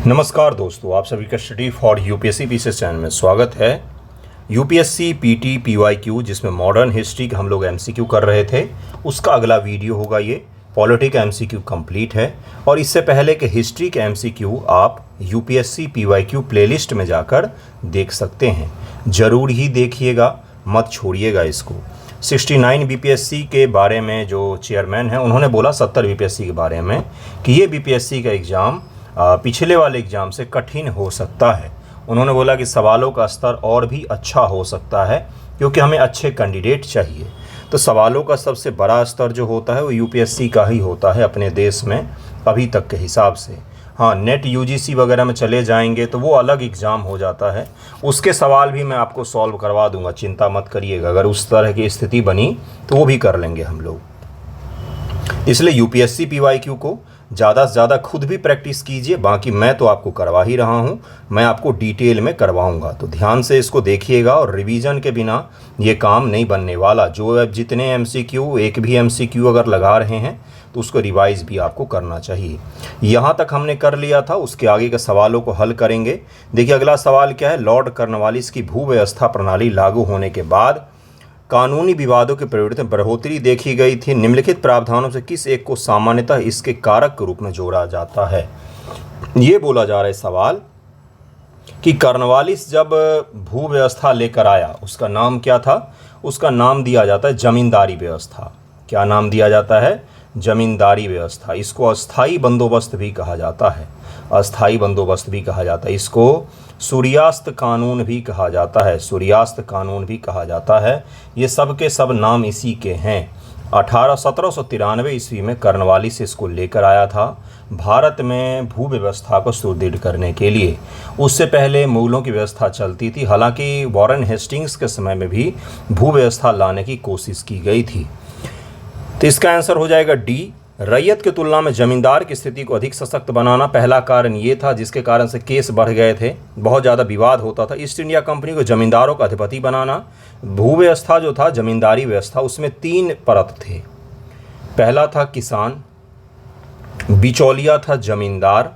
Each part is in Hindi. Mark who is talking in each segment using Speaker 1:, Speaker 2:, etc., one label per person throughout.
Speaker 1: नमस्कार दोस्तों, आप सभी का study for UPSC PCS channel में स्वागत है। यूपीएससी पीटी पीवाईक्यू जिसमें मॉडर्न हिस्ट्री का हम लोग एमसीक्यू कर रहे थे, उसका अगला वीडियो होगा। ये पॉलिटिक एमसीक्यू कंप्लीट है और इससे पहले के हिस्ट्री के एमसीक्यू आप यूपीएससी पीवाईक्यू प्लेलिस्ट में जाकर देख सकते हैं। ज़रूर ही देखिएगा, मत छोड़िएगा इसको। 69 बीपीएससी के बारे में जो चेयरमैन हैं उन्होंने बोला 70 बीपीएससी के बारे में कि ये बीपीएससी का एग्ज़ाम पिछले वाले एग्ज़ाम से कठिन हो सकता है। उन्होंने बोला कि सवालों का स्तर और भी अच्छा हो सकता है क्योंकि हमें अच्छे कैंडिडेट चाहिए। तो सवालों का सबसे बड़ा स्तर जो होता है वो यूपीएससी का ही होता है अपने देश में अभी तक के हिसाब से। हाँ, नेट यूजीसी वगैरह में चले जाएंगे तो वो अलग एग्ज़ाम हो जाता है, उसके सवाल भी मैं आपको सॉल्व करवा दूंगा, चिंता मत करिएगा। अगर उस तरह की स्थिति बनी तो वो भी कर लेंगे हम लोग। इसलिए यूपीएससी पीवाईक्यू को ज़्यादा से ज़्यादा खुद भी प्रैक्टिस कीजिए। बाकी मैं तो आपको करवा ही रहा हूँ, मैं आपको डिटेल में करवाऊँगा, तो ध्यान से इसको देखिएगा। और रिवीजन के बिना ये काम नहीं बनने वाला। जो अब जितने एमसीक्यू, एक भी एमसीक्यू अगर लगा रहे हैं तो उसको रिवाइज़ भी आपको करना चाहिए। यहाँ तक हमने कर लिया था, उसके आगे के सवालों को हल करेंगे। देखिए अगला सवाल क्या है। लॉर्ड कॉर्नवालिस की भूव्यवस्था प्रणाली लागू होने के बाद कानूनी विवादों के प्रवृत्ति में बढ़ोतरी देखी गई थी। निम्नलिखित प्रावधानों से किस एक को सामान्यतः इसके कारक के रूप में जोड़ा जाता है? ये बोला जा रहा है सवाल कि कॉर्नवालिस जब भू व्यवस्था लेकर आया, उसका नाम क्या था? उसका नाम दिया जाता है जमींदारी व्यवस्था। क्या नाम दिया जाता है? जमींदारी व्यवस्था। इसको अस्थाई बंदोबस्त भी कहा जाता है, अस्थाई बंदोबस्त भी कहा जाता है। इसको सूर्यास्त कानून भी कहा जाता है, सूर्यास्त कानून भी कहा जाता है। ये सब के सब नाम इसी के हैं। 1793 ईस्वी में कॉर्नवालिस इसको लेकर आया था भारत में भू व्यवस्था को सुदृढ़ करने के लिए। उससे पहले मुगलों की व्यवस्था चलती थी। हालांकि वॉरेन हेस्टिंग्स के समय में भी भू व्यवस्था लाने की कोशिश की गई थी। तो इसका आंसर हो जाएगा डी। रैयत की तुलना में जमींदार की स्थिति को अधिक सशक्त बनाना पहला कारण ये था, जिसके कारण से केस बढ़ गए थे, बहुत ज़्यादा विवाद होता था। ईस्ट इंडिया कंपनी को जमींदारों का अधिपति बनाना। भू व्यवस्था जो था, जमींदारी व्यवस्था, उसमें 3 परत थे। पहला था किसान, बिचौलिया था जमींदार,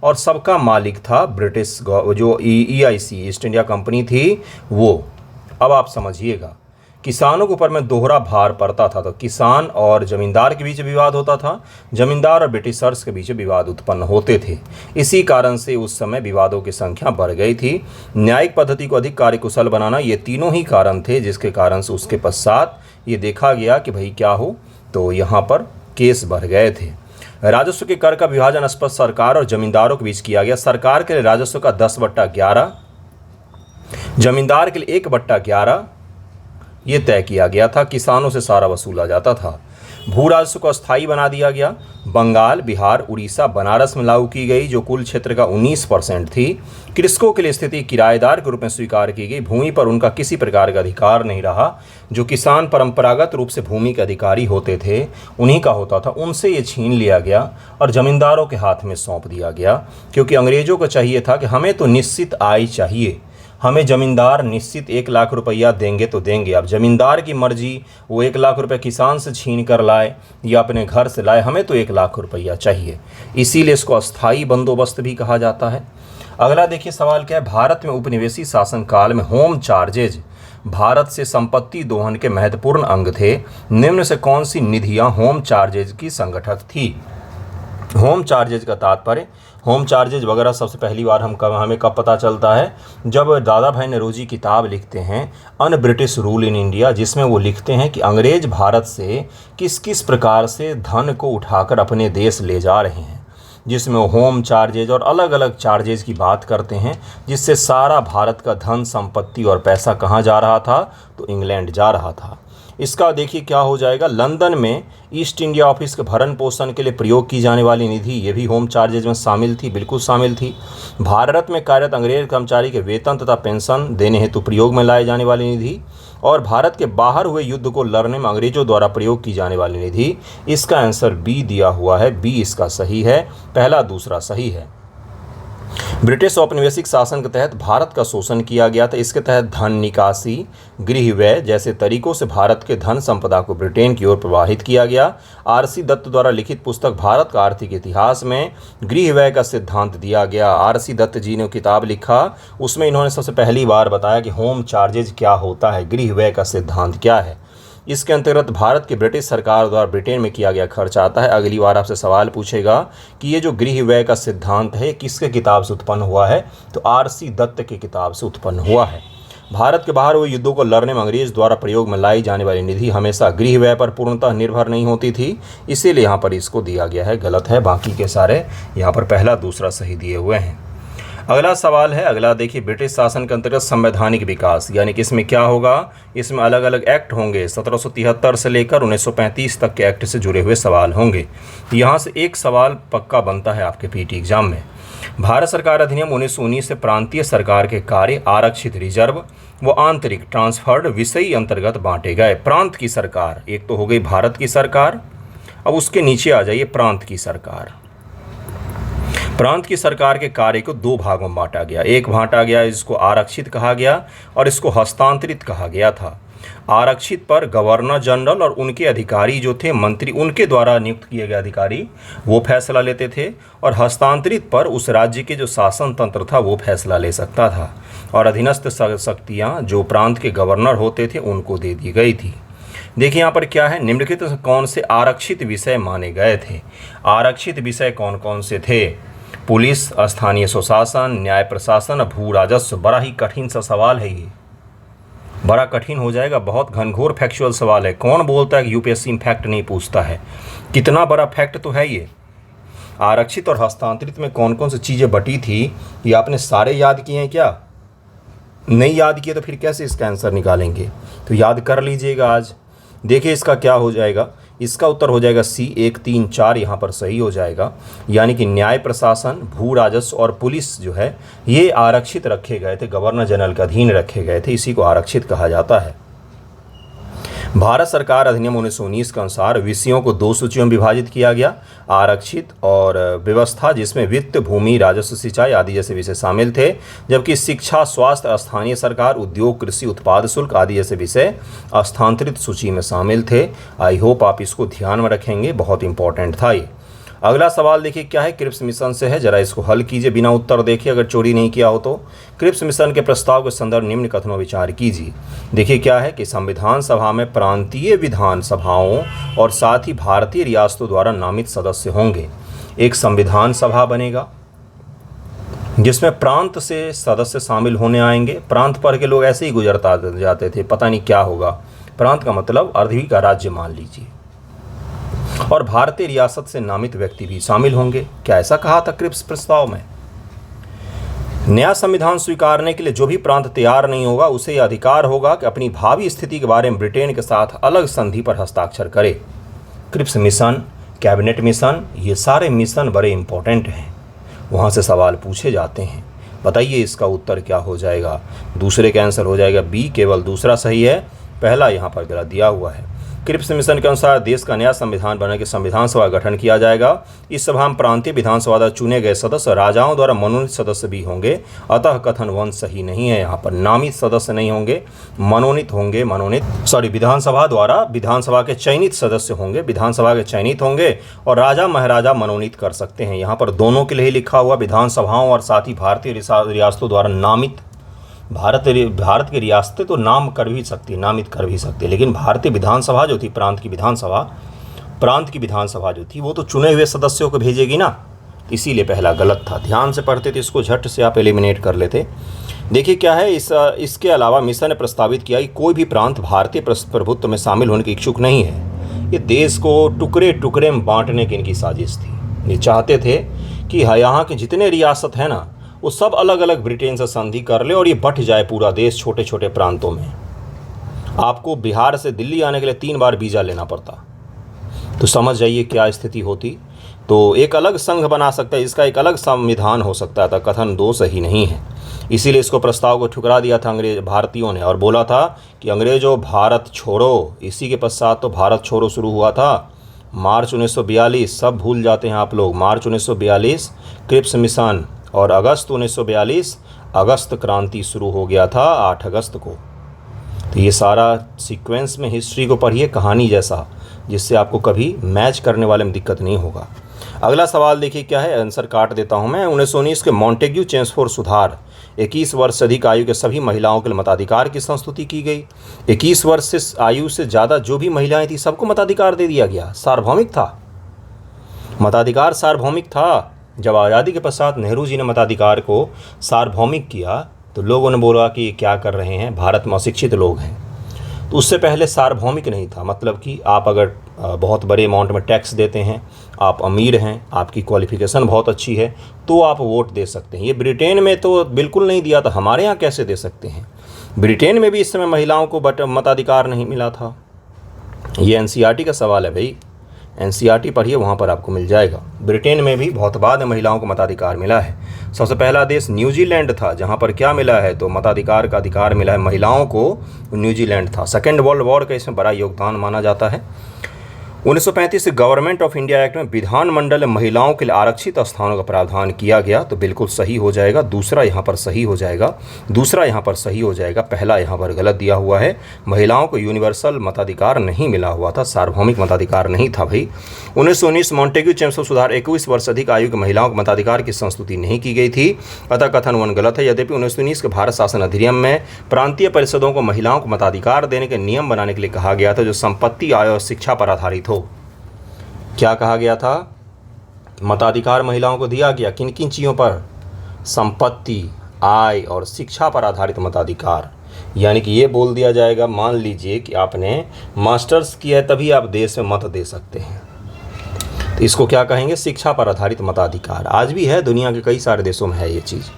Speaker 1: और सबका मालिक था ब्रिटिश जो EIC ईस्ट इंडिया कंपनी थी वो। अब आप समझिएगा, किसानों के ऊपर में दोहरा भार पड़ता था। तो किसान और जमींदार के बीच विवाद होता था, जमींदार और ब्रिटिशर्स के बीच विवाद उत्पन्न होते थे। इसी कारण से उस समय विवादों की संख्या बढ़ गई थी। न्यायिक पद्धति को अधिक कार्यकुशल बनाना, ये तीनों ही कारण थे जिसके कारण से उसके पश्चात ये देखा गया कि भाई क्या हो, तो यहाँ पर केस बढ़ गए थे। राजस्व के कर का विभाजन स्पष्ट सरकार और जमींदारों के बीच किया गया। सरकार के लिए राजस्व का 10/11, जमींदार के लिए 1/11 ये तय किया गया था। किसानों से सारा वसूला जाता था। भू राजस्व को अस्थायी बना दिया गया। बंगाल, बिहार, उड़ीसा, बनारस में लागू की गई, जो कुल क्षेत्र का 19% थी। कृषकों के लिए स्थिति किराएदार के रूप में स्वीकार की गई। भूमि पर उनका किसी प्रकार का अधिकार नहीं रहा। जो किसान परंपरागत रूप से भूमि के अधिकारी होते थे, उन्हीं का होता था, उनसे ये छीन लिया गया और जमींदारों के हाथ में सौंप दिया गया। क्योंकि अंग्रेजों को चाहिए था कि हमें तो निश्चित आय चाहिए, हमें ज़मींदार निश्चित 1 लाख रुपया देंगे तो देंगे। अब ज़मींदार की मर्जी, वो 1 लाख रुपये किसान से छीन कर लाए या अपने घर से लाए, हमें तो 1 लाख रुपया चाहिए। इसीलिए इसको अस्थाई बंदोबस्त भी कहा जाता है। अगला देखिए सवाल क्या है। भारत में उपनिवेशी शासनकाल में होम चार्जेज भारत से संपत्ति दोहन के महत्वपूर्ण अंग थे। निम्न से कौन सी निधियाँ होम चार्जेज की संगठक थी? होम चार्जेज का तात्पर्य, होम चार्जेज वगैरह सबसे पहली बार हमें कब पता चलता है? जब दादा भाई नौरोजी किताब लिखते हैं un British rule in India, जिसमें वो लिखते हैं कि अंग्रेज भारत से किस किस प्रकार से धन को उठाकर अपने देश ले जा रहे हैं, जिसमें वो होम चार्जेज और अलग अलग चार्जेज की बात करते हैं, जिससे सारा भारत का धन, संपत्ति और पैसा कहाँ जा रहा था? तो इंग्लैंड जा रहा था। इसका देखिए क्या हो जाएगा। लंदन में ईस्ट इंडिया ऑफिस के भरण पोषण के लिए प्रयोग की जाने वाली निधि, ये भी होम चार्जेज में शामिल थी, बिल्कुल शामिल थी। भारत में कार्यरत अंग्रेज कर्मचारी के वेतन तथा पेंशन देने हेतु प्रयोग में लाए जाने वाली निधि, और भारत के बाहर हुए युद्ध को लड़ने में अंग्रेजों द्वारा प्रयोग की जाने वाली निधि। इसका आंसर बी दिया हुआ है, बी इसका सही है। पहला दूसरा सही है। ब्रिटिश औपनिवेशिक शासन के तहत भारत का शोषण किया गया था। इसके तहत धन निकासी, गृह व्यय जैसे तरीकों से भारत के धन संपदा को ब्रिटेन की ओर प्रवाहित किया गया। आर.सी. दत्त द्वारा लिखित पुस्तक भारत का आर्थिक इतिहास में गृह व्यय का सिद्धांत दिया गया। आर.सी. दत्त जी ने किताब लिखा, उसमें इन्होंने सबसे पहली बार बताया कि होम चार्जेज क्या होता है, गृह व्यय का सिद्धांत क्या है। इसके अंतर्गत भारत की ब्रिटिश सरकार द्वारा ब्रिटेन में किया गया खर्च आता है। अगली बार आपसे सवाल पूछेगा कि ये जो गृह व्यय का सिद्धांत है किसके किताब से उत्पन्न हुआ है, तो आर.सी. दत्त की किताब से उत्पन्न हुआ है। भारत के बाहर हुए युद्धों को लड़ने में अंग्रेज द्वारा प्रयोग में लाई जाने वाली निधि हमेशा गृह व्यय पर पूर्णतः निर्भर नहीं होती थी, इसीलिए यहाँ पर इसको दिया गया है। गलत है, बाकी के सारे यहाँ पर पहला दूसरा सही दिए हुए हैं। अगला सवाल है, अगला देखिए, ब्रिटिश शासन के अंतर्गत संवैधानिक विकास, यानी कि इसमें क्या होगा, इसमें अलग अलग एक्ट होंगे। 1773 से लेकर 1935 तक के एक्ट से जुड़े हुए सवाल होंगे। यहाँ से एक सवाल पक्का बनता है आपके पीटी एग्जाम में। भारत सरकार अधिनियम 1919 से प्रांतीय सरकार के कार्य आरक्षित, रिजर्व व आंतरिक ट्रांसफर्ड विषयी अंतर्गत बांटे गए। प्रांत की सरकार एक तो हो गई भारत की सरकार, अब उसके नीचे आ जाइए प्रांत की सरकार। प्रांत की सरकार के कार्य को दो भागों में बांटा गया। एक बांटा गया इसको आरक्षित कहा गया और इसको हस्तांतरित कहा गया था। आरक्षित पर गवर्नर जनरल और उनके अधिकारी जो थे, मंत्री, उनके द्वारा नियुक्त किए गए अधिकारी वो फैसला लेते थे, और हस्तांतरित पर उस राज्य के जो शासन तंत्र था वो फैसला ले सकता था, और अधीनस्थ शक्तियाँ जो प्रांत के गवर्नर होते थे उनको दे दी गई थी। देखिए यहाँ पर क्या है, निम्नलिखित कौन से आरक्षित विषय माने गए थे। आरक्षित विषय कौन कौन से थे? पुलिस, स्थानीय स्वशासन, न्याय प्रशासन, भू राजस्व। बड़ा ही कठिन सा सवाल है ये, बड़ा कठिन हो जाएगा, बहुत घनघोर फैक्चुअल सवाल है। कौन बोलता है कि यूपीएससी में फैक्ट नहीं पूछता है, कितना बड़ा फैक्ट तो है ये। आरक्षित और हस्तांतरित में कौन कौन सी चीज़ें बटी थी, ये आपने सारे याद किए हैं क्या? नहीं याद किए तो फिर कैसे इसका आंसर निकालेंगे, तो याद कर लीजिएगा आज। देखिए इसका क्या हो जाएगा, इसका उत्तर हो जाएगा सी, 1, 3, 4 यहाँ पर सही हो जाएगा। यानी कि न्याय प्रशासन, भू राजस्व और पुलिस जो है ये आरक्षित रखे गए थे, गवर्नर जनरल के अधीन रखे गए थे, इसी को आरक्षित कहा जाता है। भारत सरकार अधिनियम 1919 के अनुसार विषयों को दो सूचियों में विभाजित किया गया, आरक्षित और व्यवस्था, जिसमें वित्त, भूमि, राजस्व, सिंचाई आदि जैसे विषय शामिल थे, जबकि शिक्षा, स्वास्थ्य, स्थानीय सरकार, उद्योग, कृषि, उत्पाद शुल्क आदि जैसे विषय स्थानांतरित सूची में शामिल थे। आई होप आप इसको ध्यान में रखेंगे, बहुत इंपॉर्टेंट था ये। अगला सवाल देखिए क्या है, क्रिप्स मिशन से है, जरा इसको हल कीजिए बिना उत्तर देखे, अगर चोरी नहीं किया हो तो। क्रिप्स मिशन के प्रस्ताव के संदर्भ निम्न कथनों विचार कीजिए। देखिए क्या है कि संविधान सभा में प्रांतीय विधानसभाओं और साथ ही भारतीय रियासतों द्वारा नामित सदस्य होंगे। एक संविधान सभा बनेगा जिसमें प्रांत से सदस्य शामिल होने आएंगे। प्रांत पर के लोग ऐसे ही गुजरता जाते थे, पता नहीं क्या होगा। प्रांत का मतलब अर्धवी का राज्य मान लीजिए, और भारतीय रियासत से नामित व्यक्ति भी शामिल होंगे। क्या ऐसा कहा था क्रिप्स प्रस्ताव में? नया संविधान स्वीकारने के लिए जो भी प्रांत तैयार नहीं होगा उसे यह अधिकार होगा कि अपनी भावी स्थिति के बारे में ब्रिटेन के साथ अलग संधि पर हस्ताक्षर करे। क्रिप्स मिशन, कैबिनेट मिशन, ये सारे मिशन बड़े इंपॉर्टेंट हैं, वहाँ से सवाल पूछे जाते हैं। बताइए इसका उत्तर क्या हो जाएगा? दूसरे का आंसर हो जाएगा बी, केवल दूसरा सही है, पहला यहाँ पर गलत दिया हुआ है। क्रिप्स मिशन के अनुसार देश का नया संविधान बनने के संविधान सभा का गठन किया जाएगा। इस सभा में प्रांतीय विधानसभा द्वारा चुने गए सदस्य राजाओं द्वारा मनोनीत सदस्य भी होंगे। अतः कथन 1 सही नहीं है, यहाँ पर नामित सदस्य नहीं होंगे, मनोनीत होंगे। विधानसभा द्वारा विधानसभा के चयनित सदस्य होंगे, विधानसभा के चयनित होंगे, और राजा महाराजा मनोनीत कर सकते हैं। यहाँ पर दोनों के लिए लिखा हुआ, विधानसभाओं और साथ ही भारतीय रियासतों द्वारा नामित। भारत की रियासतें तो नाम कर भी सकती, नामित कर भी सकती, लेकिन भारतीय विधानसभा जो थी, प्रांत की विधानसभा जो थी वो तो चुने हुए सदस्यों को भेजेगी ना, इसीलिए पहला गलत था। ध्यान से पढ़ते तो इसको झट से आप एलिमिनेट कर लेते। देखिए क्या है, इसके अलावा मिशन ने प्रस्तावित किया कि कोई भी प्रांत भारतीय प्रभुत्व में शामिल होने के इच्छुक नहीं है। ये देश को टुकड़े टुकड़े में बांटने की इनकी साजिश थी। ये चाहते थे कि यहाँ के जितने रियासत हैं ना वो सब अलग अलग ब्रिटेन से संधि कर ले और ये बंट जाए पूरा देश छोटे छोटे प्रांतों में। आपको बिहार से दिल्ली आने के लिए 3 बार वीज़ा लेना पड़ता, तो समझ जाइए क्या स्थिति होती। तो एक अलग संघ बना सकता है, इसका एक अलग संविधान हो सकता था। कथन 2 सही नहीं है, इसीलिए इसको प्रस्ताव को ठुकरा दिया था भारतीयों ने, और बोला था कि अंग्रेजों भारत छोड़ो। इसी के पश्चात तो भारत छोड़ो शुरू हुआ था। मार्च 1942, सब भूल जाते हैं आप लोग। मार्च 1942 क्रिप्स मिशन और अगस्त 1942 अगस्त क्रांति शुरू हो गया था 8 अगस्त को। तो ये सारा सीक्वेंस में हिस्ट्री को पढ़िए कहानी जैसा, जिससे आपको कभी मैच करने वाले में दिक्कत नहीं होगा। अगला सवाल देखिए क्या है, आंसर काट देता हूं मैं। 1919 के मॉन्टेग्यू चेम्सफोर्ड सुधार, 21 वर्ष से अधिक आयु के सभी महिलाओं के लिए मताधिकार की संस्तुति की गई। 21 वर्ष से आयु से ज़्यादा जो भी महिलाएं थी सबको मताधिकार दे दिया गया। सार्वभौमिक था, मताधिकार सार्वभौमिक था। जब आज़ादी के पश्चात नेहरू जी ने मताधिकार को सार्वभौमिक किया तो लोगों ने बोला कि क्या कर रहे हैं, भारत में अशिक्षित लोग हैं। तो उससे पहले सार्वभौमिक नहीं था, मतलब कि आप अगर बहुत बड़े अमाउंट में टैक्स देते हैं, आप अमीर हैं, आपकी क्वालिफिकेशन बहुत अच्छी है, तो आप वोट दे सकते हैं। ये ब्रिटेन में तो बिल्कुल नहीं दिया था, हमारे यहाँ कैसे दे सकते हैं। ब्रिटेन में भी इस समय महिलाओं को मताधिकार नहीं मिला था। ये एनसीईआरटी का सवाल है भाई, एनसीईआरटी पढ़िए, वहाँ पर आपको मिल जाएगा। ब्रिटेन में भी बहुत बाद में महिलाओं को मताधिकार मिला है। सबसे पहला देश न्यूजीलैंड था जहाँ पर क्या मिला है, तो मताधिकार का अधिकार मिला है महिलाओं को, न्यूजीलैंड था। सेकेंड वर्ल्ड वॉर का इसमें बड़ा योगदान माना जाता है। 1935 गवर्नमेंट ऑफ इंडिया एक्ट में विधानमंडल में महिलाओं के लिए आरक्षित स्थानों का प्रावधान किया गया, तो बिल्कुल सही हो जाएगा। दूसरा यहाँ पर सही हो जाएगा, दूसरा यहाँ पर सही हो जाएगा, पहला यहाँ पर गलत दिया हुआ है। महिलाओं को यूनिवर्सल मताधिकार नहीं मिला हुआ था, सार्वभौमिक मताधिकार नहीं था भाई। 1919 मॉन्टेग्यू चेम्सफोर्ड सुधार, 21 वर्ष अधिक आयु की महिलाओं को मताधिकार की संस्तुति नहीं की गई थी, अतः कथन 1 गलत है। यद्यपि 1919 के भारत शासन अधिनियम में प्रांतीय परिषदों को महिलाओं को मताधिकार देने के नियम बनाने के लिए कहा गया था जो संपत्ति, आय और शिक्षा पर आधारित हो। क्या कहा गया था, मताधिकार महिलाओं को दिया गया किन किन चीज़ों पर, संपत्ति, आय और शिक्षा पर आधारित मताधिकार। यानी कि ये बोल दिया जाएगा, मान लीजिए कि आपने मास्टर्स किया है तभी आप देश में मत दे सकते हैं, तो इसको क्या कहेंगे, शिक्षा पर आधारित मताधिकार। आज भी है, दुनिया के कई सारे देशों में है ये चीज़।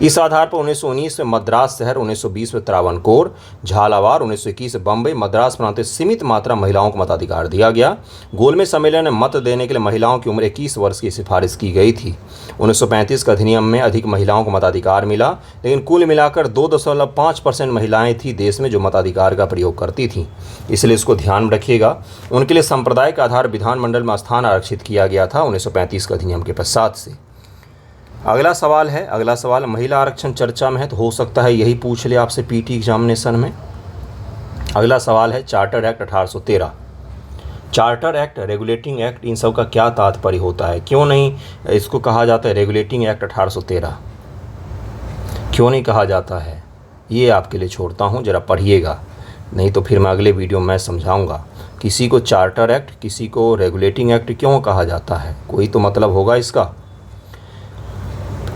Speaker 1: इस आधार पर 1919 में मद्रास शहर, 1920 में त्रावणकोर, झालावाड़, 1921 में बम्बई, मद्रास प्रांत सीमित मात्रा महिलाओं को मताधिकार दिया गया। गोलमेज सम्मेलन में मत देने के लिए महिलाओं की उम्र 21 वर्ष की सिफारिश की गई थी। 1935 के अधिनियम में अधिक महिलाओं को मताधिकार मिला, लेकिन कुल मिलाकर 2.5% महिलाएं थी देश में जो मताधिकार का प्रयोग करती थीं, इसलिए इसको ध्यान में रखिएगा। उनके लिए सांप्रदायिक आधार विधानमंडल में स्थान आरक्षित किया गया था 1935 के अधिनियम के पश्चात से। अगला सवाल है, अगला सवाल, महिला आरक्षण चर्चा में है तो हो सकता है यही पूछ ले आपसे पीटी एग्जामिनेशन में। अगला सवाल है, charter act 1813। Charter act, regulating act, इन सब का क्या तात्पर्य होता है, क्यों नहीं इसको कहा जाता है रेगुलेटिंग एक्ट 1813, क्यों नहीं कहा जाता है, ये आपके लिए छोड़ता हूँ, ज़रा पढ़िएगा, नहीं तो फिर मैं अगले वीडियो में समझाऊंगा। किसी को चार्टर एक्ट, किसी को रेगुलेटिंग एक्ट क्यों कहा जाता है, कोई तो मतलब होगा इसका।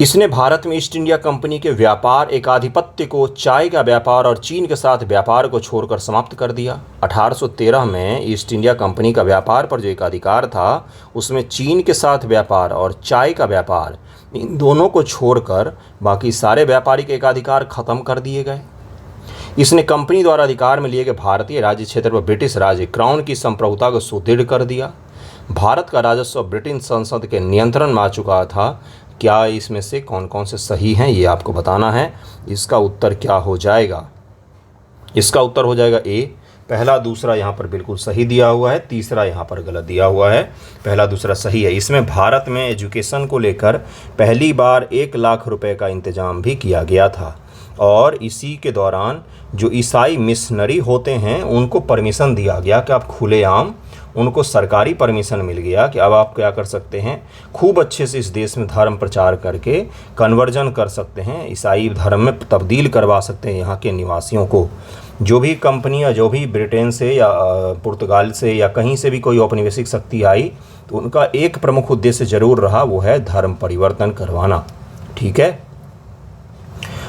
Speaker 1: इसने भारत में ईस्ट इंडिया कंपनी के व्यापार एकाधिपत्य को, चाय का व्यापार और चीन के साथ व्यापार को छोड़कर समाप्त कर दिया। 1813 में ईस्ट इंडिया कंपनी का व्यापार पर जो एकाधिकार था, उसमें चीन के साथ व्यापार और चाय का व्यापार, इन दोनों को छोड़कर बाकी सारे व्यापारिक एकाधिकार खत्म कर दिए गए। इसने कंपनी द्वारा अधिकार में लिए गए भारतीय राज्य क्षेत्र पर ब्रिटिश राज्य क्राउन की संप्रभुता को सुदृढ़ कर दिया। भारत का राजस्व ब्रिटिश संसद के नियंत्रण में आ चुका था। क्या इसमें से कौन कौन से सही हैं ये आपको बताना है। इसका उत्तर क्या हो जाएगा, इसका उत्तर हो जाएगा ए, पहला दूसरा यहाँ पर बिल्कुल सही दिया हुआ है, तीसरा यहाँ पर गलत दिया हुआ है, पहला दूसरा सही है। इसमें भारत में एजुकेशन को लेकर पहली बार 1 लाख रुपए का इंतजाम भी किया गया था, और इसी के दौरान जो ईसाई मिशनरी होते हैं उनको परमिशन दिया गया कि आप खुलेआम, उनको सरकारी परमिशन मिल गया कि अब आप क्या कर सकते हैं, खूब अच्छे से इस देश में धर्म प्रचार करके कन्वर्जन कर सकते हैं, ईसाई धर्म में तब्दील करवा सकते हैं यहाँ के निवासियों को। जो भी कंपनियाँ, जो भी ब्रिटेन से या पुर्तगाल से या कहीं से भी कोई औपनिवेशिक शक्ति आई, तो उनका एक प्रमुख उद्देश्य जरूर रहा, वो है धर्म परिवर्तन करवाना। ठीक है।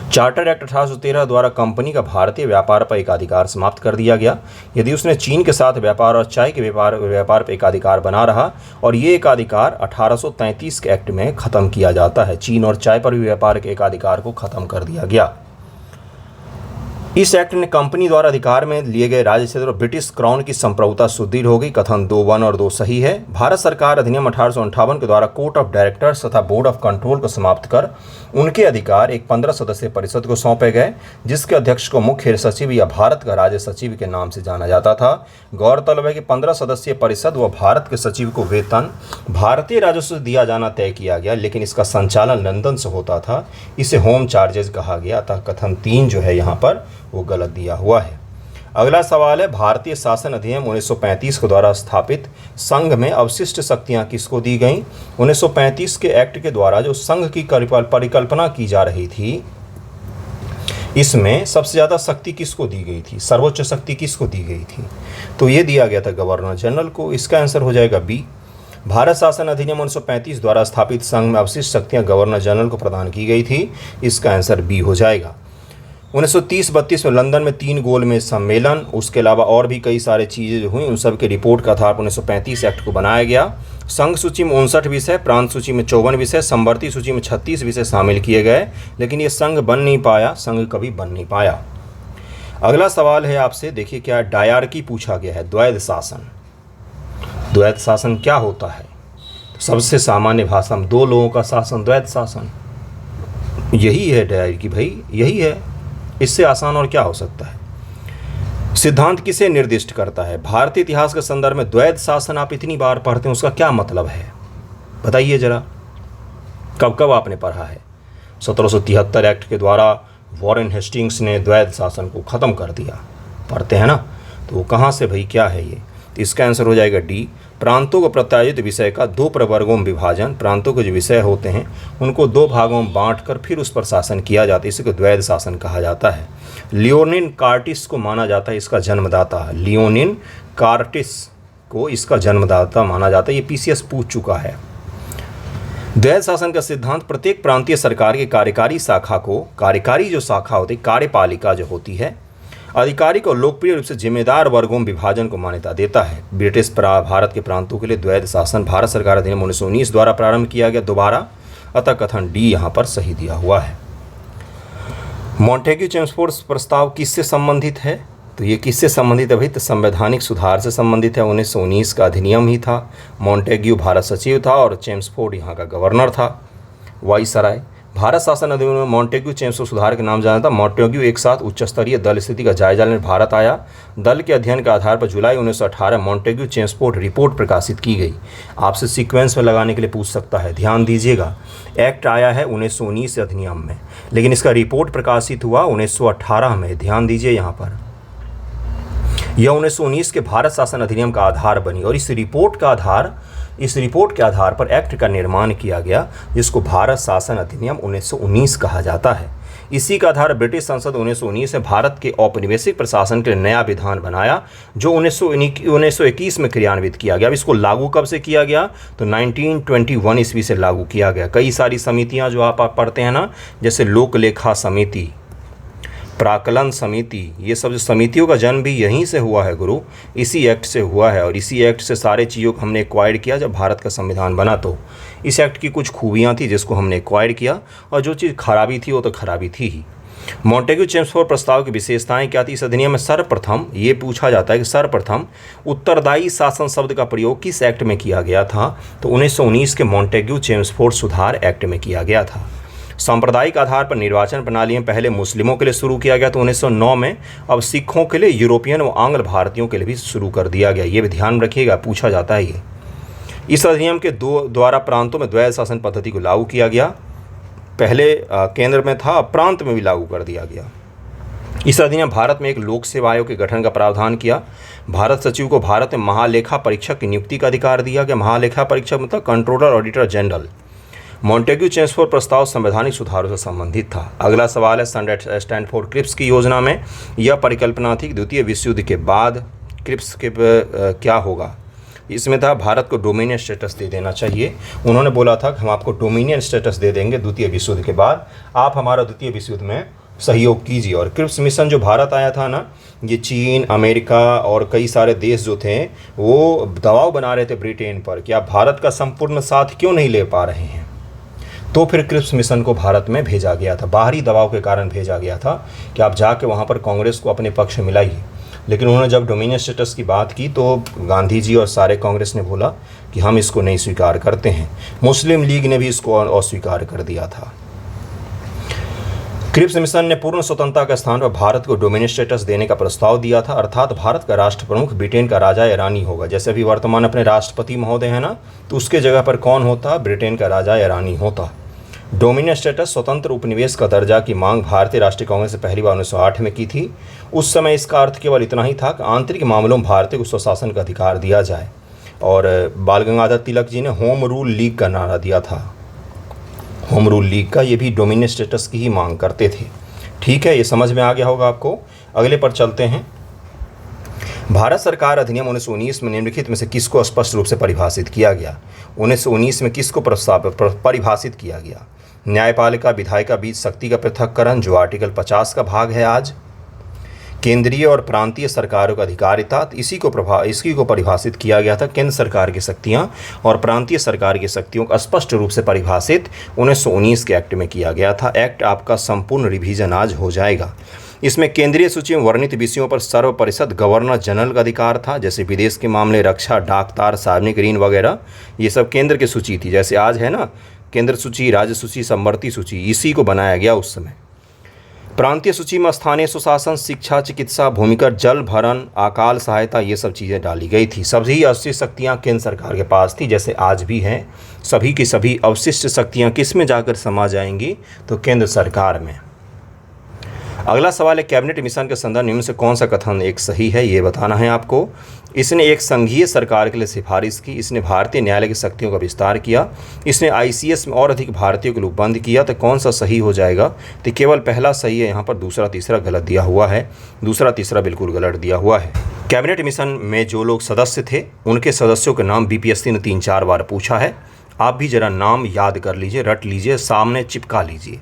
Speaker 1: चार्टर एक्ट 1813 द्वारा कंपनी का भारतीय व्यापार पर एकाधिकार समाप्त कर दिया गया। यदि उसने चीन के साथ व्यापार और चाय के व्यापार पर एकाधिकार बना रहा, और ये एकाधिकार 1833 के एक्ट में ख़त्म किया जाता है। चीन और चाय पर भी व्यापार के एकाधिकार को ख़त्म कर दिया गया। इस एक्ट ने कंपनी द्वारा अधिकार में लिए गए राज्य क्षेत्र और ब्रिटिश क्राउन की संप्रभुता सुदृढ़ हो गई। कथन 2(1) और 2 सही है। भारत सरकार अधिनियम 1858 के द्वारा कोर्ट ऑफ डायरेक्टर्स तथा बोर्ड ऑफ कंट्रोल को समाप्त कर उनके अधिकार एक 15 सदस्यीय परिषद को सौंपे गए, जिसके अध्यक्ष को मुख्य सचिव या भारत का राज्य सचिव के नाम से जाना जाता था। गौरतलब है कि 15 सदस्यीय परिषद व भारत के सचिव को वेतन भारतीय राजस्व से दिया जाना तय किया गया, लेकिन इसका संचालन लंदन से होता था। इसे होम चार्जेज कहा गया। अतः कथन 3 जो है यहाँ पर वो गलत दिया हुआ है। अगला सवाल है, भारतीय शासन अधिनियम 1935 के द्वारा स्थापित संघ में अवशिष्ट शक्तियां किसको दी गईं? 1935 के एक्ट के द्वारा जो संघ की परिकल्पना की जा रही थी, इसमें सबसे ज़्यादा शक्ति किसको दी गई थी? सर्वोच्च शक्ति किसको दी गई थी? तो ये दिया गया था गवर्नर जनरल को। इसका आंसर हो जाएगा बी। भारत शासन अधिनियम 1935 द्वारा स्थापित संघ में अवशिष्ट शक्तियां गवर्नर जनरल को प्रदान की गई थी। इसका आंसर बी हो जाएगा। 1930-32 में लंदन में 3 गोलमेज सम्मेलन, उसके अलावा और भी कई सारे चीज़ें जो हुई, उन सब के रिपोर्ट के आधार पर 1935 एक्ट को बनाया गया। संघ सूची में 59 विषय, प्रांत सूची में 54 विषय, संवर्ती सूची में 36 विषय शामिल किए गए, लेकिन ये संघ बन नहीं पाया, संघ कभी बन नहीं पाया। अगला सवाल है आपसे, देखिए क्या डायरकी पूछा गया है। द्वैध शासन, द्वैध शासन क्या होता है? तो सबसे सामान्य भाषा में 2 लोगों का शासन द्वैध शासन, यही है डायरकी भाई, यही है। इससे आसान और क्या हो सकता है? सिद्धांत किसे निर्दिष्ट करता है? भारतीय इतिहास के संदर्भ में द्वैध शासन आप इतनी बार पढ़ते हैं, उसका क्या मतलब है बताइए जरा। कब कब आपने पढ़ा है? 1773 एक्ट के द्वारा वॉरेन हेस्टिंग्स ने द्वैध शासन को ख़त्म कर दिया, पढ़ते हैं ना। तो कहाँ से भाई, क्या है ये? तो इसका आंसर हो जाएगा डी। प्रांतों को प्रत्याशित विषय का 2 प्रवर्गों में विभाजन, प्रांतों के जो विषय होते हैं उनको 2 भागों में बांटकर फिर उस पर शासन किया जाता है, इसी को द्वैध शासन कहा जाता है। लियोनिन कार्टिस को माना जाता है इसका जन्मदाता, लियोनिन कार्टिस को इसका जन्मदाता माना जाता है। ये पीसीएस पूछ चुका है। द्वैध शासन का सिद्धांत प्रत्येक प्रांतीय सरकार की कार्यकारी शाखा को, कार्यकारी जो शाखा होती है, कार्यपालिका जो होती है, आधिकारिक और लोकप्रिय रूप से जिम्मेदार वर्गों में विभाजन को मान्यता देता है। ब्रिटिश भारत के प्रांतों के लिए द्वैध शासन भारत सरकार अधिनियम 1919 द्वारा प्रारंभ किया गया दोबारा, अतः कथन डी यहाँ पर सही दिया हुआ है। मॉन्टेग्यू चेम्सफोर्ड प्रस्ताव किससे संबंधित है? तो ये किससे संबंधित है भाई? तो संवैधानिक सुधार से संबंधित है। 1919 का अधिनियम ही था। मॉन्टेग्यू भारत सचिव था और चेम्सफोर्ड यहाँ का गवर्नर था, वाइसराय। भारत शासन अधिनियम में मॉन्टेग्यू चेम्सफोर्ड सुधार के नाम जाना था। मॉन्टेग्यू एक साथ उच्च स्तरीय दल स्थिति का जायजा लेने भारत आया। दल के अध्ययन के आधार पर जुलाई 1918 मॉन्टेग्यू चेम्सफोर्ड रिपोर्ट प्रकाशित की गई। आपसे सीक्वेंस में लगाने के लिए पूछ सकता है, ध्यान दीजिएगा। एक्ट आया है 1919 अधिनियम में, लेकिन इसका रिपोर्ट प्रकाशित हुआ 1918 में, ध्यान दीजिए यहाँ पर। यह 1919 के भारत शासन अधिनियम का आधार बनी और इस रिपोर्ट के आधार पर एक्ट का निर्माण किया गया, जिसको भारत शासन अधिनियम 1919 कहा जाता है। इसी का आधार ब्रिटिश संसद 1919 में भारत के औपनिवेशिक प्रशासन के लिए नया विधान बनाया, जो 1921 में क्रियान्वित किया गया। अब इसको लागू कब से किया गया? तो 1921 ईस्वी से लागू किया गया। कई सारी समितियां जो आप पढ़ते हैं ना, जैसे लोक लेखा समिति, प्राकलन समिति, ये सब जो समितियों का जन्म भी यहीं से हुआ है गुरु, इसी एक्ट से हुआ है। और इसी एक्ट से सारे चीज़ों को हमने एक्वायर्ड किया जब भारत का संविधान बना। तो इस एक्ट की कुछ खूबियाँ थी जिसको हमने एक्वायर्ड किया, और जो चीज़ खराबी थी वो तो खराबी थी ही। मॉन्टेग्यू चेम्सफोर्ड प्रस्ताव की विशेषताएं क्या थी? इस अधिनियम में सर्वप्रथम ये पूछा जाता है कि सर्वप्रथम उत्तरदायी शासन शब्द का प्रयोग किस एक्ट में किया गया था? तो 1919 के मॉन्टेग्यू चेम्सफोर्ड सुधार एक्ट में किया गया था। सांप्रदायिक आधार पर निर्वाचन प्रणाली में पहले मुस्लिमों के लिए शुरू किया गया तो 1909 में, अब सिखों के लिए, यूरोपियन व आंग्ल भारतीयों के लिए भी शुरू कर दिया गया। ये भी ध्यान रखिएगा, पूछा जाता है ये। इस अधिनियम के द्वारा प्रांतों में द्वैध शासन पद्धति को लागू किया गया। पहले केंद्र में था, अब प्रांत में भी लागू कर दिया गया। इस अधिनियम भारत में एक लोक सेवा आयोग के गठन का प्रावधान किया। भारत सचिव को भारत में महालेखा परीक्षक की नियुक्ति का अधिकार दिया गया। महालेखा परीक्षक मतलब controller auditor general. Montagu Chelmsford प्रस्ताव संवैधानिक सुधारों से संबंधित था। अगला सवाल है, स्टैनफोर्ड क्रिप्स की योजना में यह परिकल्पना थी कि द्वितीय विश्व युद्ध के बाद क्रिप्स के क्या होगा? इसमें था भारत को डोमिनियन स्टेटस दे देना चाहिए। उन्होंने बोला था कि हम आपको डोमिनियन स्टेटस दे देंगे द्वितीय विश्व युद्ध के बाद, आप हमारा द्वितीय विश्व युद्ध में सहयोग कीजिए। और क्रिप्स मिशन जो भारत आया था ना, ये चीन, अमेरिका और कई सारे देश जो थे वो दबाव बना रहे थे ब्रिटेन पर कि आप भारत का संपूर्ण साथ क्यों नहीं ले पा रहे हैं। तो फिर क्रिप्स मिशन को भारत में भेजा गया था, बाहरी दबाव के कारण भेजा गया था कि आप जाके वहाँ पर कांग्रेस को अपने पक्ष में मिलाइए। लेकिन उन्होंने जब डोमिनियन स्टेटस की बात की तो गांधी जी और सारे कांग्रेस ने बोला कि हम इसको नहीं स्वीकार करते हैं। मुस्लिम लीग ने भी इसको अस्वीकार कर दिया था। क्रिप्स मिशन ने पूर्ण स्वतंत्रता के स्थान पर भारत को डोमिनियन स्टेटस देने का प्रस्ताव दिया था, अर्थात भारत का राष्ट्र प्रमुख ब्रिटेन का राजा या रानी होगा। जैसे अभी वर्तमान अपने राष्ट्रपति महोदय है ना, तो उसके जगह पर कौन होता? ब्रिटेन का राजा या रानी होता। डोमिनियन स्टेटस स्वतंत्र उपनिवेश का दर्जा की मांग भारतीय राष्ट्रीय कांग्रेस ने पहली बार 1908 में की थी। उस समय इसका अर्थ केवल इतना ही था कि आंतरिक मामलों में भारतीय को स्वशासन का अधिकार दिया जाए। और बाल गंगाधर तिलक जी ने होम रूल लीग का नारा दिया था। होम रूल लीग का, ये भी डोमिनियन स्टेटस की ही मांग करते थे। ठीक है, ये समझ में आ गया होगा आपको। अगले पर चलते हैं। भारत सरकार अधिनियम 1919 में निम्नलिखित में से किसको स्पष्ट रूप से परिभाषित किया गया? 1919 में किसको परिभाषित किया गया? न्यायपालिका विधायिका बीच शक्ति का पृथक्करण, जो आर्टिकल 50 का भाग है आज। केंद्रीय और प्रांतीय सरकारों का अधिकारिता, इसी को परिभाषित किया गया था। केंद्र सरकार की शक्तियां और प्रांतीय सरकार की शक्तियों का स्पष्ट रूप से परिभाषित 1919 के एक्ट में किया गया था। एक्ट आपका संपूर्ण रिवीजन आज हो जाएगा। इसमें केंद्रीय सूची में वर्णित विषयों पर सर्वपरिषद गवर्नर जनरल का अधिकार था, जैसे विदेश के मामले, रक्षा, डाक तार, सार्वजनिक ऋण वगैरह। ये सब केंद्र की सूची थी। जैसे आज है ना केंद्र सूची, राज्य सूची, समवर्ती सूची, इसी को बनाया गया उस समय। प्रांतीय सूची में स्थानीय सुशासन, शिक्षा, चिकित्सा, भूमिगत जल भरण, अकाल सहायता, ये सब चीज़ें डाली गई थी। सभी अवशिष्ट शक्तियाँ केंद्र सरकार के पास थी, जैसे आज भी हैं। सभी की सभी अवशिष्ट शक्तियाँ किस में जाकर समा जाएंगी? तो केंद्र सरकार में। अगला सवाल है, कैबिनेट मिशन के संदर्भ निम्न से कौन सा कथन एक सही है, ये बताना है आपको। इसने एक संघीय सरकार के लिए सिफारिश की, इसने भारतीय न्यायालय की शक्तियों का विस्तार किया, इसने ICS में और अधिक भारतीयों को बंद किया। तो कौन सा सही हो जाएगा? तो केवल पहला सही है यहाँ पर, दूसरा तीसरा गलत दिया हुआ है। दूसरा तीसरा बिल्कुल गलत दिया हुआ है। कैबिनेट मिशन में जो लोग सदस्य थे उनके सदस्यों के नाम BPSC ने 3-4 बार पूछा है। आप भी जरा नाम याद कर लीजिए, रट लीजिए, सामने चिपका लीजिए।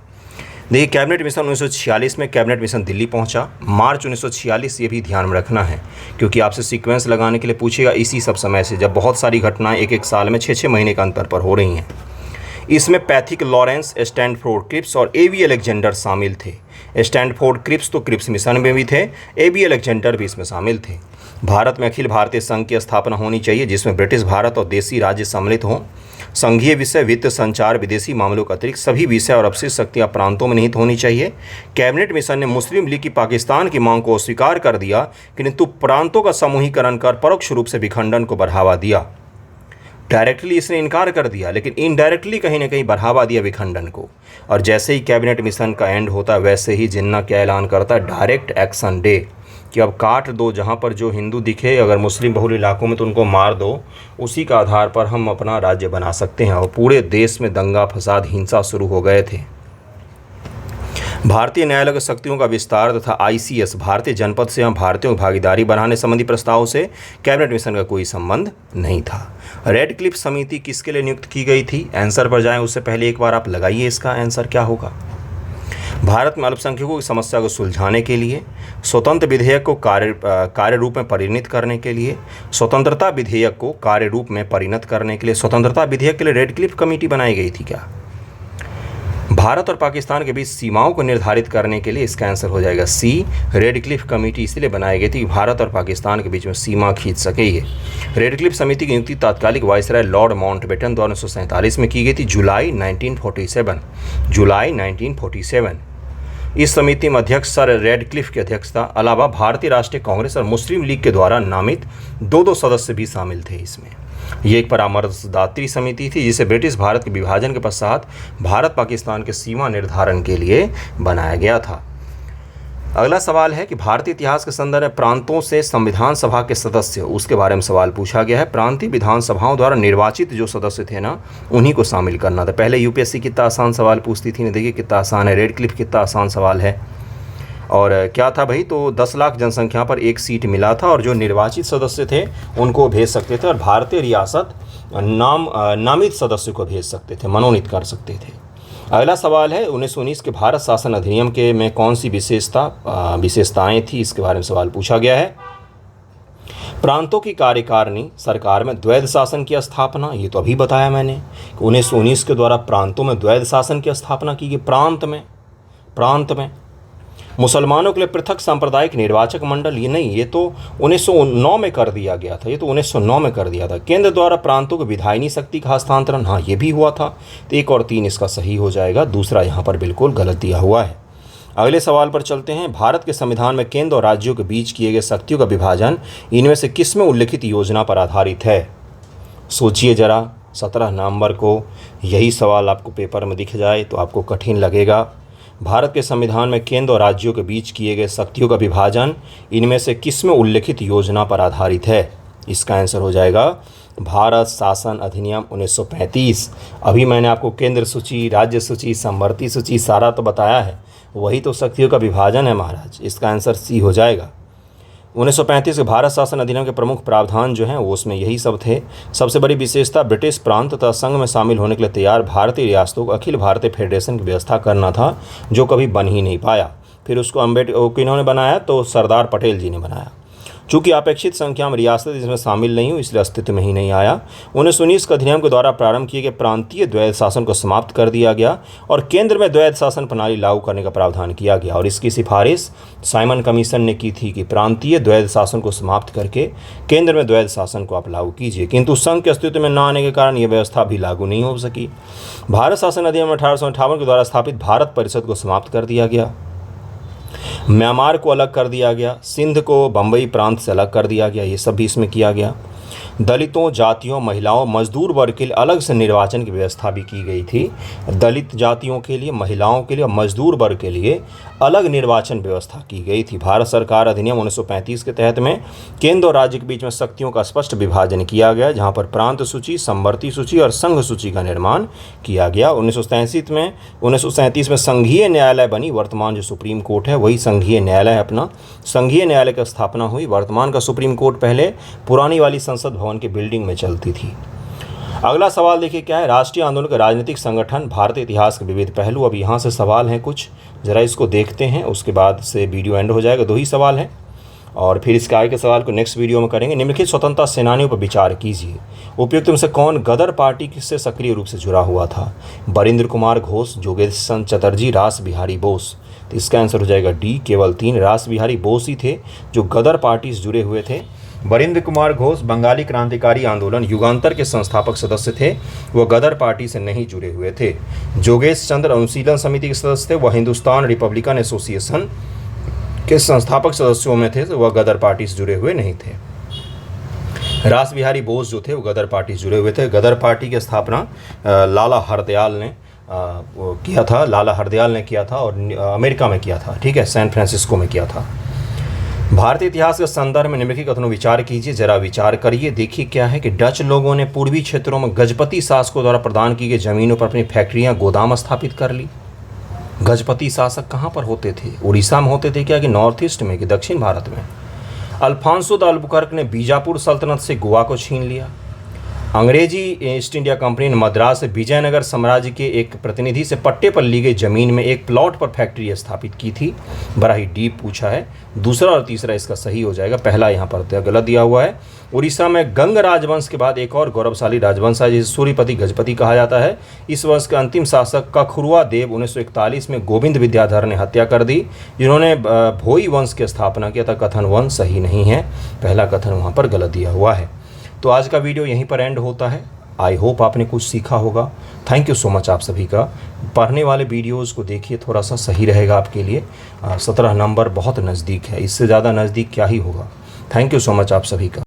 Speaker 1: देखिए, कैबिनेट मिशन 1946 में कैबिनेट मिशन दिल्ली पहुंचा, मार्च 1946। ये भी ध्यान में रखना है क्योंकि आपसे सीक्वेंस लगाने के लिए पूछेगा इसी सब समय से, जब बहुत सारी घटनाएं एक साल में 6-6 महीने के अंतर पर हो रही हैं। इसमें पैथिक लॉरेंस, स्टैनफोर्ड क्रिप्स और A.V. अलेक्जेंडर शामिल थे। स्टैनफोर्ड क्रिप्स तो क्रिप्स मिशन में भी थे, A.V. अलेक्जेंडर भी इसमें शामिल थे। भारत में अखिल भारतीय संघ की स्थापना होनी चाहिए, जिसमें ब्रिटिश भारत और देसी राज्य सम्मिलित हों। संघीय विषय, वित्त, संचार, विदेशी मामलों का अतिरिक्त सभी विषय और अवशिष्ट शक्तियाँ प्रांतों में निहित होनी चाहिए। कैबिनेट मिशन ने मुस्लिम लीग की पाकिस्तान की मांग को अस्वीकार कर दिया, किंतु प्रांतों का समूहीकरण कर परोक्ष रूप से विखंडन को बढ़ावा दिया। डायरेक्टली इसने इनकार कर दिया, लेकिन इनडायरेक्टली कहीं ना कहीं बढ़ावा दिया विखंडन को। और जैसे ही कैबिनेट मिशन का एंड होता है, वैसे ही जिन्ना क्या ऐलान करता है? डायरेक्ट एक्शन डे, कि अब काट दो, जहाँ पर जो हिंदू दिखे, अगर मुस्लिम बहुल इलाकों में तो उनको मार दो। उसी का आधार पर हम अपना राज्य बना सकते हैं। और पूरे देश में दंगा फसाद, हिंसा शुरू हो गए थे। भारतीय न्यायालय की शक्तियों का विस्तार तथा ICS भारतीय जनपद से हम भारतीयों की भागीदारी बढ़ाने संबंधी प्रस्ताव से कैबिनेट मिशन का कोई संबंध नहीं था। रेड क्लिफ समिति किसके लिए नियुक्त की गई थी? आंसर पर जाएं उससे पहले एक बार आप लगाइए इसका आंसर क्या होगा। भारत में अल्पसंख्यकों की समस्या को सुलझाने के लिए, स्वतंत्र विधेयक को कार्य रूप में परिणत करने के लिए, स्वतंत्रता विधेयक को कार्य रूप में परिणत करने के लिए, स्वतंत्रता विधेयक के लिए रेड क्लिफ कमेटी बनाई गई थी क्या? भारत और पाकिस्तान के बीच सीमाओं को निर्धारित करने के लिए, इसका आंसर हो जाएगा C, रेड क्लिफ कमेटी इसलिए बनाई गई थी कि भारत और पाकिस्तान के बीच में सीमा खींच सके। ये रेड क्लिफ समिति की नियुक्ति तात्कालिक वायसराय लॉर्ड माउंटबेटन द्वारा 1947 में की गई थी, जुलाई 1947। इस समिति में अध्यक्ष सर रेड क्लिफ की अध्यक्षता अलावा भारतीय राष्ट्रीय कांग्रेस और मुस्लिम लीग के द्वारा नामित 2 सदस्य भी शामिल थे इसमें। ये एक परामर्शदात्री समिति थी जिसे ब्रिटिश भारत के विभाजन के पश्चात भारत पाकिस्तान के सीमा निर्धारण के लिए बनाया गया था। अगला सवाल है कि भारतीय इतिहास के संदर्भ में प्रांतों से संविधान सभा के सदस्य, उसके बारे में सवाल पूछा गया है। प्रांतीय विधानसभाओं द्वारा निर्वाचित जो सदस्य थे ना, उन्हीं को शामिल करना था। पहले UPSC कितना आसान सवाल पूछती थी ना, देखिए कितना आसान है। रेड क्लिफ कितना आसान सवाल है। और क्या था भाई, तो 10 लाख जनसंख्या पर 1 सीट मिला था और जो निर्वाचित सदस्य थे उनको भेज सकते थे, और भारतीय रियासत नामित सदस्य को भेज सकते थे, मनोनीत कर सकते थे। अगला सवाल है 1919 के भारत शासन अधिनियम के में कौन सी विशेषताएं थी, इसके बारे में सवाल पूछा गया है। प्रांतों की कार्यकारिणी सरकार में द्वैध शासन की स्थापना, ये तो अभी बताया मैंने कि 1919 के द्वारा प्रांतों में द्वैध शासन की स्थापना की गई। प्रांत में मुसलमानों के लिए पृथक सांप्रदायिक निर्वाचक मंडल, ये नहीं, ये तो 1909 में कर दिया गया था, ये तो 1909 में कर दिया था। केंद्र द्वारा प्रांतों को विधायिनी शक्ति का हस्तांतरण, हाँ ये भी हुआ था। तो 1 और 3 इसका सही हो जाएगा, दूसरा यहाँ पर बिल्कुल गलत दिया हुआ है। अगले सवाल पर चलते हैं। भारत के संविधान में केंद्र और राज्यों के बीच किए गए शक्तियों का विभाजन इनमें से किस में उल्लिखित योजना पर आधारित है? सोचिए जरा, 17 नवंबर को यही सवाल आपको पेपर में दिख जाए तो आपको कठिन लगेगा। भारत के संविधान में केंद्र और राज्यों के बीच किए गए शक्तियों का विभाजन इनमें से किस में उल्लिखित योजना पर आधारित है? इसका आंसर हो जाएगा भारत शासन अधिनियम 1935। अभी मैंने आपको केंद्र सूची, राज्य सूची, समवर्ती सूची सारा तो बताया है, वही तो शक्तियों का विभाजन है महाराज। इसका आंसर सी हो जाएगा। 1935 के भारत शासन अधिनियम के प्रमुख प्रावधान जो हैं वो उसमें यही सब थे। सबसे बड़ी विशेषता ब्रिटिश प्रांत तथा संघ में शामिल होने के लिए तैयार भारतीय रियासतों को अखिल भारतीय फेडरेशन की व्यवस्था करना था, जो कभी बन ही नहीं पाया। फिर उसको अम्बेडकर किन्होंने बनाया? तो सरदार पटेल जी ने बनाया। चूंकि अपेक्षित संख्या में रियासतें इसमें शामिल नहीं हुई, इसलिए अस्तित्व में ही नहीं आया। 1919 के अधिनियम के द्वारा प्रारंभ किए गए प्रांतीय द्वैध शासन को समाप्त कर दिया गया और केंद्र में द्वैध शासन प्रणाली लागू करने का प्रावधान किया गया। और इसकी सिफारिश साइमन कमीशन ने की थी कि प्रांतीय द्वैध शासन को समाप्त करके केंद्र में द्वैध शासन को आप लागू कीजिए, किंतु संघ के अस्तित्व में न आने के कारण यह व्यवस्था भी लागू नहीं हो सकी। भारत शासन अधिनियम 1858 के द्वारा स्थापित भारत परिषद को समाप्त कर दिया गया। म्यांमार को अलग कर दिया गया, सिंध को बम्बई प्रांत से अलग कर दिया गया, ये सब भी इसमें किया गया। दलितों, जातियों, महिलाओं, मजदूर वर्ग के लिए अलग से निर्वाचन की व्यवस्था भी की गई थी। दलित जातियों के लिए, महिलाओं के लिए, मजदूर वर्ग के लिए अलग निर्वाचन व्यवस्था की गई थी। भारत सरकार अधिनियम 1935 के तहत में केंद्र और राज्य के बीच में शक्तियों का स्पष्ट विभाजन किया गया, जहां पर प्रांत सूची, समवर्ती सूची और संघ सूची का निर्माण किया गया। 1937 में संघीय न्यायालय बनी। वर्तमान जो सुप्रीम कोर्ट है वही संघीय न्यायालय है अपना। संघीय न्यायालय की स्थापना हुई। वर्तमान का सुप्रीम कोर्ट पहले पुरानी वाली संसद भवन की बिल्डिंग में चलती थी। अगला सवाल देखिए क्या है। राष्ट्रीय आंदोलन के राजनीतिक संगठन, भारतीय इतिहास के विविध पहलू। अब यहाँ से सवाल हैं कुछ, जरा इसको देखते हैं, उसके बाद से वीडियो एंड हो जाएगा। 2 ही सवाल हैं और फिर इसके आगे के सवाल को नेक्स्ट वीडियो में करेंगे। निम्नलिखित स्वतंत्रता सेनानियों पर विचार कीजिए। उपयुक्त में से कौन गदर पार्टी से सक्रिय रूप से जुड़ा हुआ था? बरिंद्र कुमार घोष, जोगेश चंद्र चटर्जी, रास बिहारी बोस। तो इसका आंसर हो जाएगा डी, केवल 3 रास बिहारी बोस ही थे जो गदर पार्टी से जुड़े हुए थे। बरिंद्र कुमार घोष बंगाली क्रांतिकारी आंदोलन युगांतर के संस्थापक सदस्य थे, वह गदर पार्टी से नहीं जुड़े हुए थे। जोगेश चंद्र अनुशीलन समिति के सदस्य थे, वह हिंदुस्तान रिपब्लिकन एसोसिएशन के संस्थापक सदस्यों में थे, तो वह गदर पार्टी से जुड़े हुए नहीं थे। रास बिहारी बोस जो थे वो गदर पार्टी से जुड़े हुए थे। गदर पार्टी की स्थापना लाला हरदयाल ने किया था। लाला हरदयाल ने किया था और अमेरिका में किया था, ठीक है, सैन फ्रांसिस्को में किया था। भारतीय इतिहास के संदर्भ में निम्नलिखित कथनों विचार कीजिए। जरा विचार करिए। देखिए क्या है कि डच लोगों ने पूर्वी क्षेत्रों में गजपति शासकों द्वारा प्रदान की गई जमीनों पर अपनी फैक्ट्रियां, गोदाम स्थापित कर ली। गजपति शासक कहाँ पर होते थे? उड़ीसा में होते थे क्या, कि नॉर्थ ईस्ट में, कि दक्षिण भारत में? अल्फांसो द अल्बुकर्क ने बीजापुर सल्तनत से गोवा को छीन लिया। अंग्रेजी ईस्ट इंडिया कंपनी ने मद्रास से विजयनगर साम्राज्य के एक प्रतिनिधि से पट्टे पर ली गई जमीन में एक प्लॉट पर फैक्ट्री स्थापित की थी। बड़ा ही डीप पूछा है। दूसरा और तीसरा इसका सही हो जाएगा, पहला यहाँ पर गलत दिया हुआ है। उड़ीसा में गंग राजवंश के बाद एक और गौरवशाली राजवंश है जिसे सूर्यपति गजपति कहा जाता है। इस वंश के अंतिम शासक कखुरुआ देव 1941 में गोविंद विद्याधर ने हत्या कर दी, जिन्होंने भोई वंश की स्थापना किया था। कथन 1 सही नहीं है, पहला कथन वहाँ पर गलत दिया हुआ है। तो आज का वीडियो यहीं पर एंड होता है। आई होप आपने कुछ सीखा होगा। थैंक यू सो मच आप सभी का। पढ़ने वाले वीडियोज़ को देखिए, थोड़ा सा सही रहेगा आपके लिए। 17 नंबर बहुत नज़दीक है, इससे ज़्यादा नज़दीक क्या ही होगा। थैंक यू सो मच आप सभी का।